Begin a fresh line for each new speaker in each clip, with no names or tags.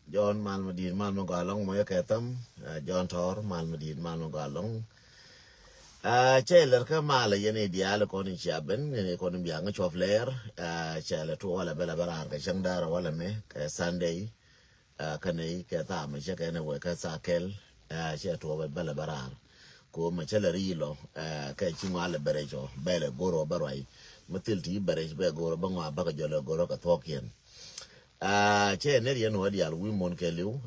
John Malmadin Malmagalong Moya Ketam, John Tor Malmadin Malmagalong. Chailer Kamala Yeni Dial Conin Chaben, and Econom Young of Lair, Chalet to all a bella baranga, Shandar, Wallame, Sunday, Kanay, Katam, Chakana Waka Sakel, Chat over Bella Barar, Go Machelarilo, Kachimala Berejo, Bella Goro Barai, Matilti Berej Begoro Banga Bagajola Goroka Tokian. Ne yen wadi al wi mon ke liu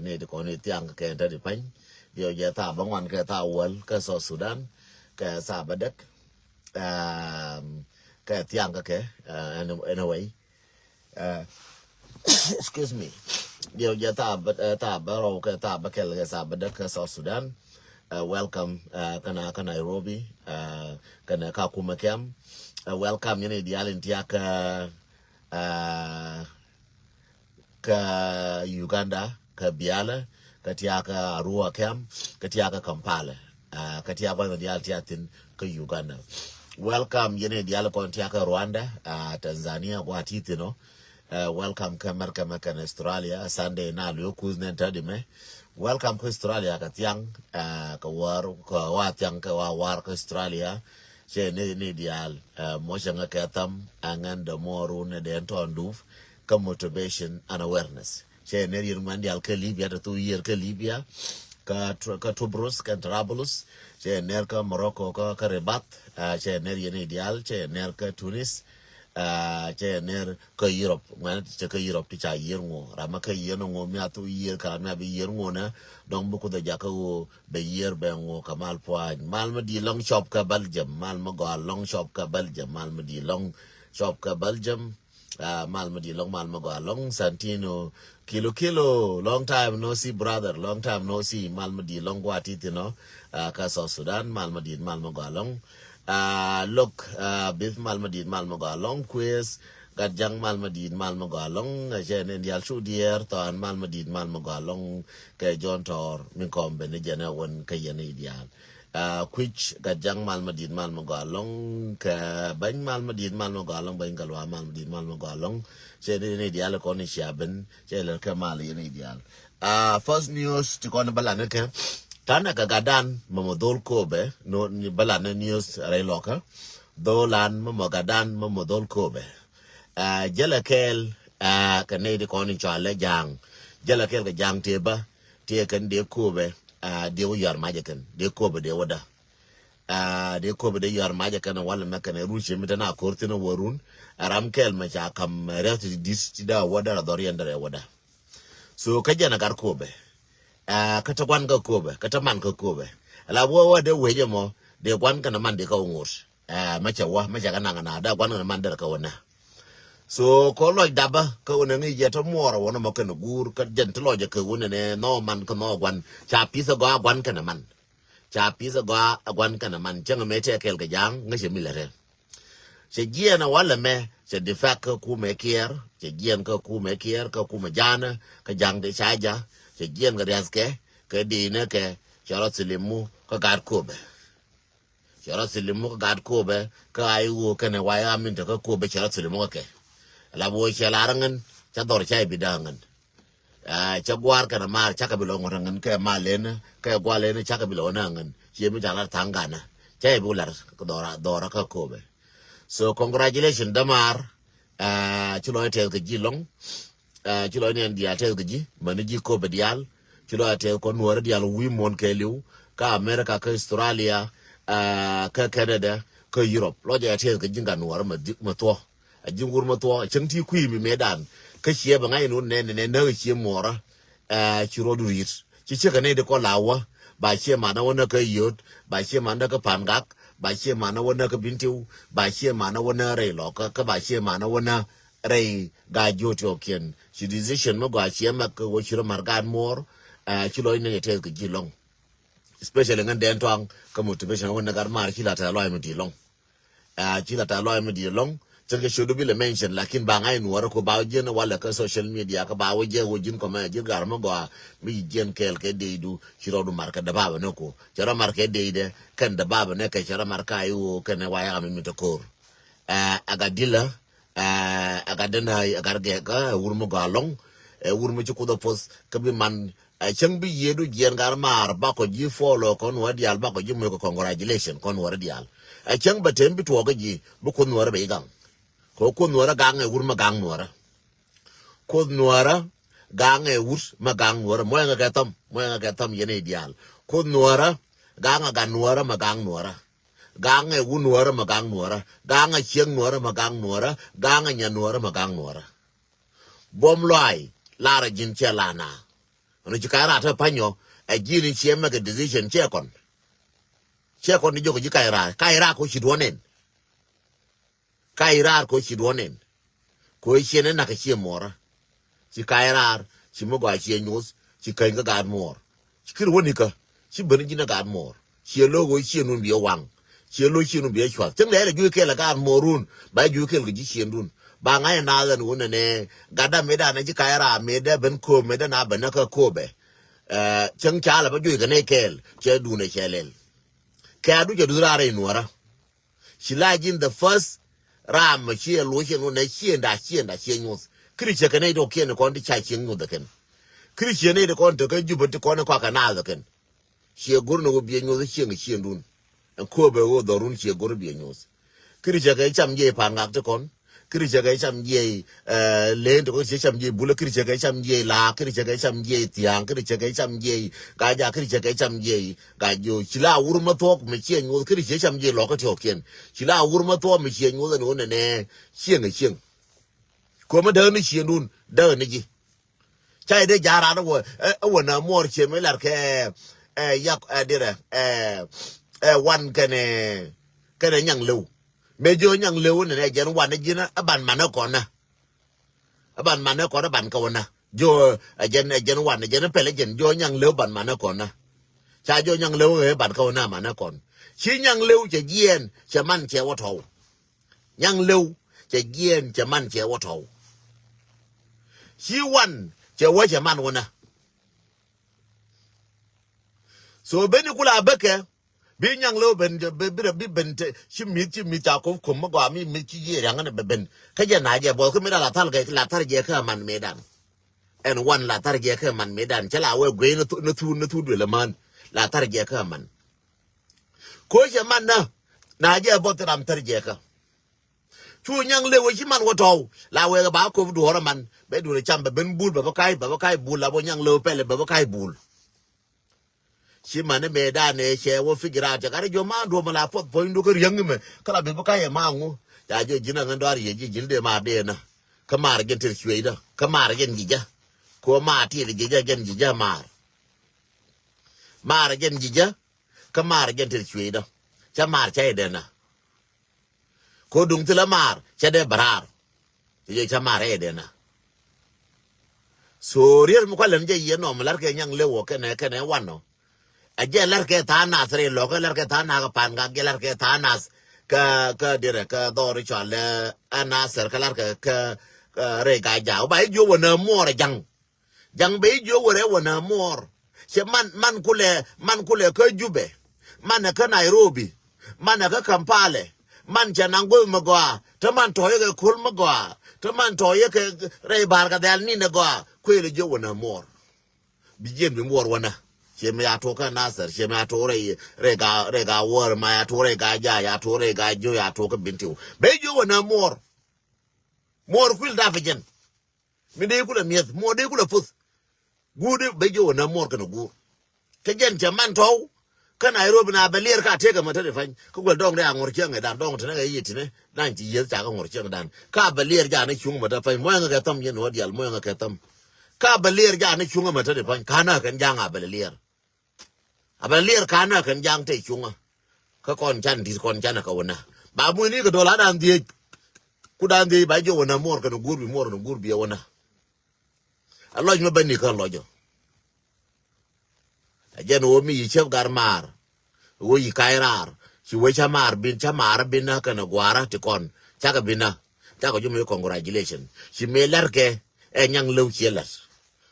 ne de ko ne tiang ke ta di pan yo ja ta bangwan ke ta wal ke so Sudan ke sa badak ke tiang ke anyway uh, excuse me yo ja ta baro ke ta bakel ke sa badak ke so Sudan welcome kana Nairobi kana ka kuma kem welcome ne di al intiaka ka Uganda, ka Biala, ka tiaka Arua Kem, ka tiaka Kampala, ka tiaka na dial tiatin ka Uganda. Welcome yene dial kon tiaka Rwanda, Tanzania kwa titino. Welcome ka America ka Australia, Sunday na lyo kuznen tadime. Welcome ka Australia ka tiang ka war ka wa tiang ka war ka Australia. Che ne dial mo shanga ka tam angan da moru ne den tonduf motivation and awareness. Che neri mandial ke Libya to 2 year ke Libya ka Tobrus ka Trablus che ner ka Morocco ka Rabat che neri ne ideal che ner ka Tunis che ner ka Europe man che ka Europe ti cha yer ngo rama ka yer ngo mi atu year ka mi abi yer ngo na dong bu ko da jaka wo be yer be ngo kamal poan mal ma di long shop ka Belgium mal ma go long shop ka Belgium mal ma di long shop ka Belgium Malmadi long Malmago long Santino kilo long time no see brother long time no see Malmadi long Guatitino Casa Sudan Malmadi Malmago long look Bith Malmadi Malmago long quiz got young Malmadi Malmago long Jen and Yalshu dear Ton Malmadi Malmago long John Tor Minkom Benijana one Kayan ideal which got young Malmadin Malmagalong, Bang Malmadin Malmagalong, Bangalwa Malmadin Malmagalong, Jenny Dialacon Shaben, Jailer Kamali and Ideal. First news to Conabalanaka, Tanaka Gadan, Momodol Kobe, no Balana news Rayloka, Dolan Momogadan Momodol Kobe. Jelakel, Canadian Conning Charlie Jang, Jelakel Jang Tiba, Taken de Kobe. De yar majakan de ko ba de wada de ko ba de yar majakan wala makana ruche mitana kortina warun aram kel ma cha kam reti dis da wada dor yandare wada so kajana gar ko be kata gwan ga ko be kata man ga ko be la wo wada weje mo de gwan kana man de ka ngur ma cha wa ma cha kana na da gwan na man da ka wana so ko lo daba ko ne ngi je to moro wona mo kan gur ka jen to lo je ko ne ne no man ko no gwan cha pisa go gwan kana man cha pisa go gwan kana man jang me te kel ga jang ngi mi lere se je na wala me se de fa ko ku me kier se je ko ku me kier ko ku me jana ka jang de cha ja se je ga riaske ke di ne ke charo silimu ko gar ko be charo silimu ko gar ko be ka ai wo kana wa ya min to ko be charo silimu ke la boy che larangan cha dor chai bidangan cha gwar kana mar cha ka bilo ngorangan ke malen ke gwalen cha ka bilo nangan che mi jala tangana chai bular ko dora ka kobe so congratulations damar chulo te ke jilong chulo ne dia te ke ji mani ji kobe dial chulo te ko nuor dial wi mon ke liu ka America ka Australia ka Canada ka Europe lo ja te ke jinga nuor ma to a jingur mato chanti kui mi medan ka shie ba ngai no ne na shie mora chiro durit chi che ka ne de ko lawa ba shie mana wona ka yot ba shie mana ka pangak ba shie mana wona ka bintiu ba shie mana wona re lo ka ba shie mana wona re ga joto ken chi decision mo ga shie ma ka wo chiro margan mor chilo ne te ka jilong especially ngan den tong ka motivation wona gar mar chi la ta lo mi di long chi la ta lo mi di long Serge should be mentioned lakin bangai nuara ko ba jen wala ka social media ka ba waje wajin ko ma jir gar mo go mi jen kel ke de du shiro du marka da baba noko jara marka de kan da baba ne ka jara marka ayu kan waya mi to ko aga dila aga dana aga ge ka wurmo go long e wur mi ku da pos ka bi man chang bi yedu jen gar mar ba ko ji follow kon wadial ba ko ji mo ko congratulation kon wadial chang ba tem bi to ga ji bu kun wara be gang ko kun wara gang e wur ma gang wara kun wara gang e wur ma gang wara mo nga ka tam yene dial kun wara gang ga wara ma gang wara gang e wun wara ma gang wara gang e chieng wara ma gang wara gang e nyan wara ma gang wara bom loai lara jin che lana no chikara ta panyo a jini che ma ga decision che kon ni jogo kaira ko shidwonen kaira ko shidwonen ko shene na ka che mora chi kaira chi mo ga che news chi kai ga gad mor chi kir woni ka chi bani jina gad mor chi logo chi nun bi wang chi lo chi nun bi chwa teng le ju ke la gad morun ba ju ke ga ji chi ndun ba ngai na la nu ne gada meda na chi kaira meda ben ko meda na ban ka ko be chang cha la ba ju ga ne kel che du ne chelel ka du je du ra re nuara shi la jin the first ram chi lo chi no ne chi nda news kri che ka ne do ken ko ndi cha chi ngu da ken kri che ne de ko to ka ju ba ko ne kwa ka na da ken shi gur no bi nyu chi ngi chi ndun ko be wo do run chi gur bi news kri che ka cham je pa ngak to kon kri che ga cham ye le to ko che cham ye bula kri che ga cham ye la kri che ga cham ye tiang kri che ga cham ye ga ja kri che ga cham ye ga jo chila ur ma to me che ngu kri che cham ye lo ka to ken chila ur ma to me che ngu no ne chieng ko ma de ni chien dun de ni ji chai de ja ra no wo na mor che me lar ke yak dire wan kane nyang lu me jo nyang lewu ne jen wan jina aban mana kona ban kona jo jen wan jen pele jen jo nyang lewu ban mana kona cha jo nyang lewu he ban kona mana kon chi nyang lewu che jen che man che wo tho nyang lewu che jen che man che wo tho chi wan che wo che man wona so beni kula beke bi nyang lo ben bi ben chi mi ta ko ma gwa mi chi ye yang ne ben ka je na je bo ko mi la tar je ka man medan en wan la tar je ka man medan chala we gwe na tu de le man la tar je ka man ko je man na je bo tar je ka chu nyang le we chi man wo to la we ba ko du hora man be du le cham be ben bul ba kai bul la bo nyang lo pele ba kai bul si mane meda ne che wo figira ta kare jo ma do mala pot point do ko yang me kala be ka ye ma ngu ya jo jina ngan do ye ji jilde ma de na kamar gen ter chweida kamar gen gija ko ma ti de gija gen gija mar gen gija kamar gen ter chweida cha mar cha de na ko dung tila mar cha de barar ye cha mar e de na so rier mo kwalen je ye no malar ke nyang le wo ke ne wano aje lar ke thana sre lo ke lar ke thana ka pan ga ge lar ke thanas ka dire ka do ri chale ana ser ka lar ka re ga ja ba jo wona mor jang be jo wore wona mor che man kule ka jube man ka nairobi man ka kampala man janango magwa to man to ye kul magwa to man to ye ke re bar ga dal ni ne gwa kwele jo wona mor bi jen bi mor wona cheme ya toka nasar cheme ya tore rega war ma ya tore ga ja ya tore ga jo ya toka bintiu be jo wona mor kul da fajen mi de kula miet mo de kula pus gude be jo wona mor kana gu ke jen jaman to kana Nairobi na belir ka tega mata de fan ko gol dong da ngor chenge dan dong tene ga yiti ne nan ji yel ta ga ngor chenge dan ka belir ja ne chung mata fan mo nga tam yen wadial mo nga ka tam ka belir ja ne chung mata de fan kana kan ja nga belir abalir kana kan jang te chunga ka kon chan ka wona ba mu ni ka dola dan die ku dan die ba jo wona mor kan gurbi wona aloj ma bani kan lojo ajen wo mi chef garmar wo yi kairar si we chamar bin na kan gwara ti kon chaka bina chaka jume congratulation si me larke e nyang lew chelas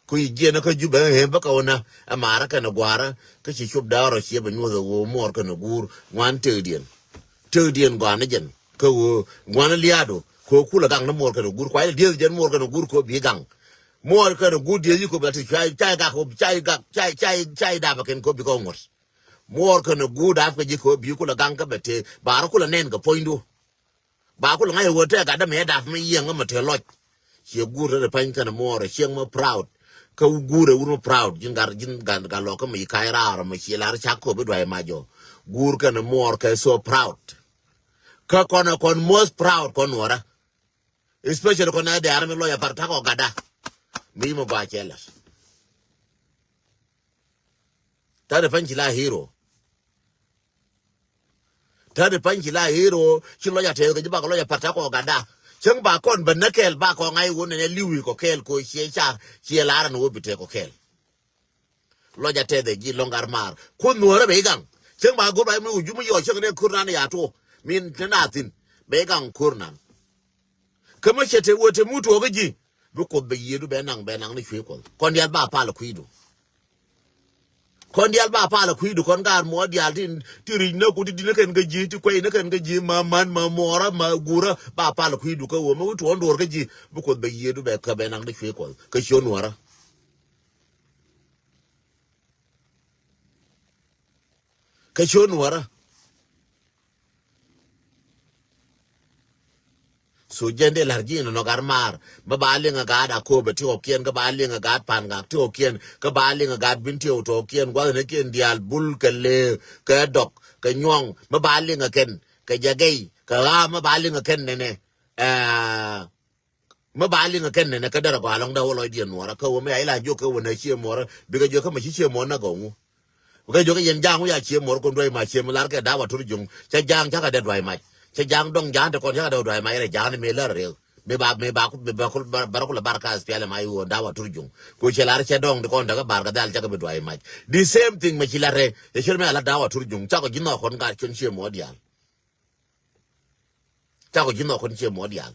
ku yena ka juba he ba ka wona amara kana gwara ka ci chub dawro ci ba nyuzo wo mor kana gur wan tedien gwana jen ka wo gwana liado ko kula gang na mor kana gur kwa die jen mor kana gur ko bi gang more ka good ye ko bati chai ga ko chai da ba ken ko bi ko ngor more ka good af ka ji ko bi ko la gang ka bete ba ko la nen ka poindu ba ko la ngai wo te ga da me da me yen ma te lo che gure re pan kana more che ma proud ka gure uno proud jin ga lo ka mi kai ra ma che la cha ko bi dwai ma jo gur kana more ka so proud ka kon most proud kon wora especially kon na de army lawyer parta ko gada mi mo ba chelas ta de panchi la hero chi lawyer te ga ba ko lawyer parta ko gada chang ba kon ban nakel ba ko ngai won ne liwi ko kel ko che la ran wo bite ko kel lawyer te de ji longar mar ko nuora be gang chang ba go ba mu ju mu yo chang ne kurna ya to min tanatin be gang kurna kama chete wote mutu ogaji buko be yedu benang ni chwe ko kon dial ba pa la kuidu kon gar mo dial tin tiri na ku di na ken gaji ti kwai na ken gaji ma man ma mora ma gura ba pa la kuidu ko wo mu to ndor gaji buko be yedu be ka benang ni chwe ko ka shonu wara so jende largino no garmar ba balinga gada ko be to kien ga balinga gad pan ga to kien ka balinga gad binti to kien gwa ne kien dial bul ka le ka dok ka nyong ba balinga ken ka jagei ka ma balinga ken ne ma balinga ken ne ka dara ba long da wo lo dien wora ka wo me ai la jo ka wo na chie mora bi ga jo ka ma chie mo na go mu ga jo ka yen jang ya chie mor ko ndoi ma chie mo lar ka da wa tur jung cha jang cha ka de dwai ma che jang dong jang de kon cha da dwai ma re jang me la re me ba ko ko la barka spiale mai wo da wa turjung ko che lar che dong de kon daga barka dal cha ka be dwai ma the same thing me chi la re e che me ala da wa turjung cha ko jinno kon ga chen che mo dial cha ko jinno kon che mo dial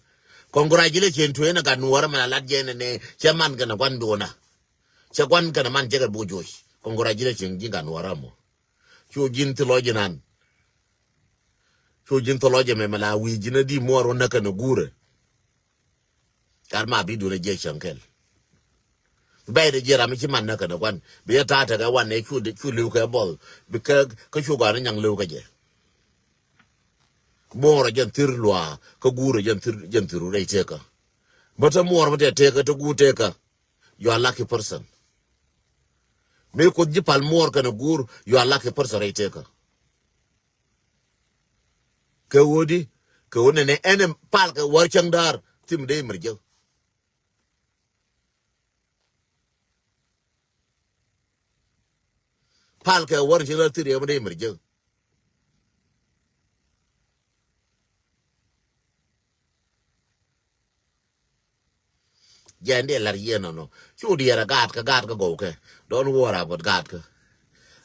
congratulation to ena ga nuwar ma la je ne che man ga na kwan do na che kwan ga na man je ga bu jo congratulation ji ga nuwar mo chu jin to lo jinan jin to loje me mala wi jina di moro naka na gure kar ma bi dure je shankel bai da jera mi man naka na kwan bi ta ga wan ne chu lu ka bol bi ka chu ga nyang lu ka je moro jan tir lwa ka gure jan tir re te ka bata moro mate te ka to gu te ka you are lucky person me ko ji pal moro ka na gur you are lucky person re te ka ke wodi ke wona ne enem pal ka war changdar tim de merje pal ka war changdar tim de merje jande lar yeno no chu diera gat ka go ke don't worry about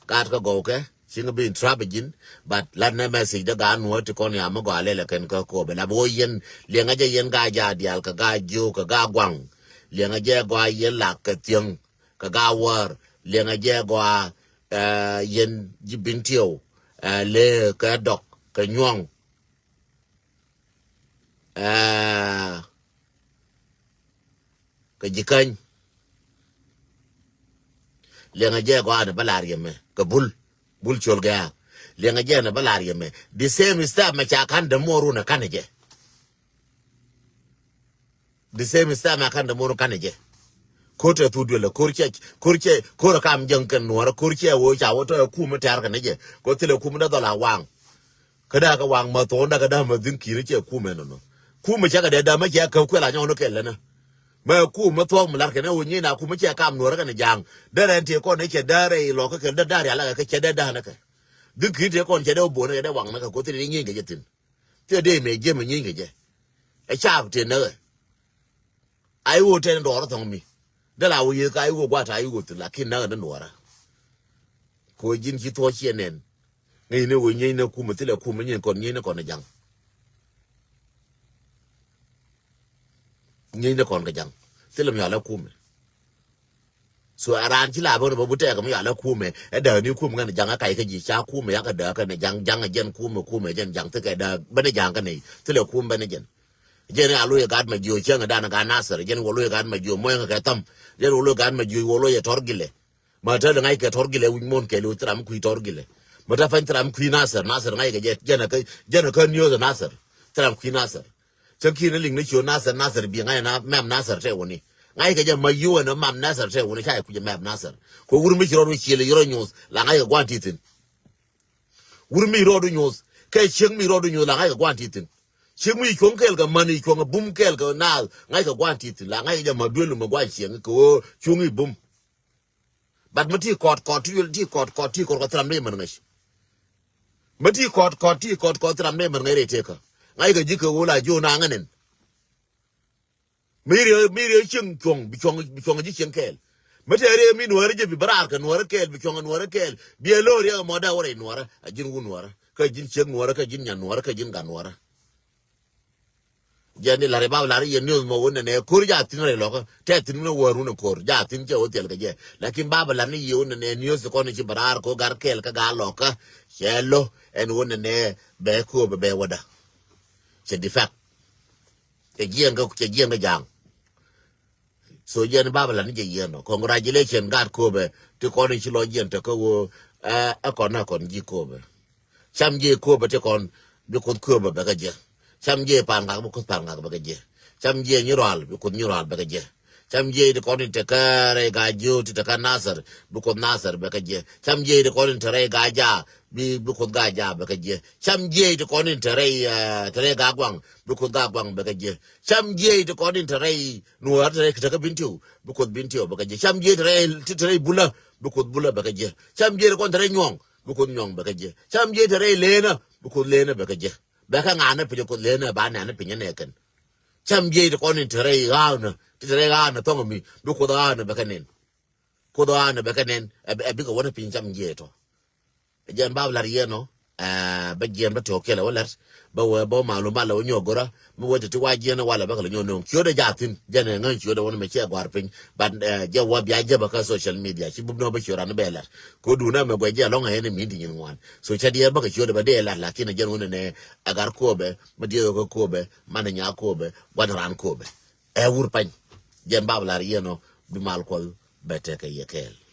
gat ka go ke singa bin trabajin but la na message da gan wo to kon ya mo go ale ken ko be la bo yen le nga je yen ga ja dial ka ga ju ka ga gwang le nga je go yen la ka tieng ka ga war le nga je go yen jibin tio le ka dok ka nyong ka jikan le nga je go ana balar yeme ka bul chol ga le nga je na balar yeme the same stuff ma cha kan da moru na kanaje the same stuff ma kan da moru kanaje ko ta tu dole korche ko ka am jang kan nuara korche wo cha wo to ku ma tar kanaje ko tele ku ma da la wang kada ka wang ma to da ka da ma din ki ne che ku me no ku ma cha ka da ma cha ka ku la nyo no ke la na ma ku ma to mu lar ka ne wo ni na ku ma cha ka am nuara ka ne jang da ran te ko ne che da re lo ka ke da da ala ka che da na ka din ki te ko che da bo ne da wang na ka ko te ni ngi ge tin te de me je me ngi ge je e cha te na ai wo te ndo ro tong mi da la wo ye ka ai wo gwa ta ai wo te la kin na da nuara ko jin ki to che nen ngai ne wo nyi na ku ma te la ku ma nyi ko nyi na ko na jang nyi na ko na jang te la mi ala ku me so aran ti la bo bo te ka mi ala ku me e da ni ku me na jang ka ji cha ku me ya ka da ka ne jang jen ku me jen jang te ka da ba ne jang ka ne te la ku me ne jen jene alo ye gad ma jo chenga dana ga nasar jene wolo ye gad ma jo moy nga tam jene wolo gad ma jo wolo ye torgile ma ta ngai ke torgile wi mon ke lu tram ku torgile ma ta fan tram ku nasar ngai ke jene ka nyo da nasar tram ku nasar chen ki ne ling ne cho nasar bi ngai na mem nasar te woni ngai ke jene ma yo na mam nasar te woni kai ku je mem nasar ko wur mi ro chile yoro nyos la ngai ga gwantitin wur mi ro do nyos ke cheng mi ro do nyos la ngai ga gwantitin cheng mi kong kel ga mani kong bum kel ga na ngai ga gwantitin la ngai ja ma dwelu ma gwan cheng ko chungi bum bad mati kot ti kot tram ne man ngai mati kot tram ne man ngai re te ka ngai ga jika wala jo na nganen miri cheng chong bi chong ji cheng kel mati re mi nuare je bi barar ka nuare kel bi chong nuare kel bi lo re mo da wore nuare ajin wu nuare ka jin cheng nuare ka jin nya nuare ka jin ga nuare jani la reba la ri news mo wona ne kur ja tin re lo te tin no waru no kur ja tin je hotel ka je lakin baba la ni yo ne news ko ne ci barar ko gar kel ka ga lo ka yello en wona ne be ko be wada c'est di fact ke jien ga jang so jeni baba la ni je yeno congratulations gar ko be ti ko ni ci lo jien te ko wo a ko na kon ji ko be cham je ko be te kon bi ko be ga je cham je panga bu ko panga ba je cham je nyural bu ko nyural ba je cham je de ko te kare ga jo te ka nasar bu ko nasar ba je cham je de ko te re ga ja bi bu ko ga ja ba je cham je de ko te re ga gwang bu ko ga gwang ba je cham je de ko te re nuar te ka bintu bu ko bintu ba je cham je te re bula bu ko bula ba je cham je de ko te re nyong bu ko nyong ba je cham je te re lena bu ko lena ba je ba ka ngana pe ko lena ba na pe ne kan cham je ko ni tere ga na to mi bu ko da na ba kanen ko da na ba kanen e bi ko wona pin cham je to jan ba la rieno ba je ba to kela wala ba malu mala wonyo gora mo wote ti waje na wala ba ka nyono kyo da jatin jana ngan kyo da wona me che gwar pin ba je wa bi aje ba ka social media ci bu no ba kyora na bela ko du na me gwa je longa hene mi din wan so cha dia ba ka kyo da ba de la lakini jan wona ne agar ko be ma die ko be man nya ko be wan ran ko be e wur pan jan ba la rieno bi mal ko bete ka yekel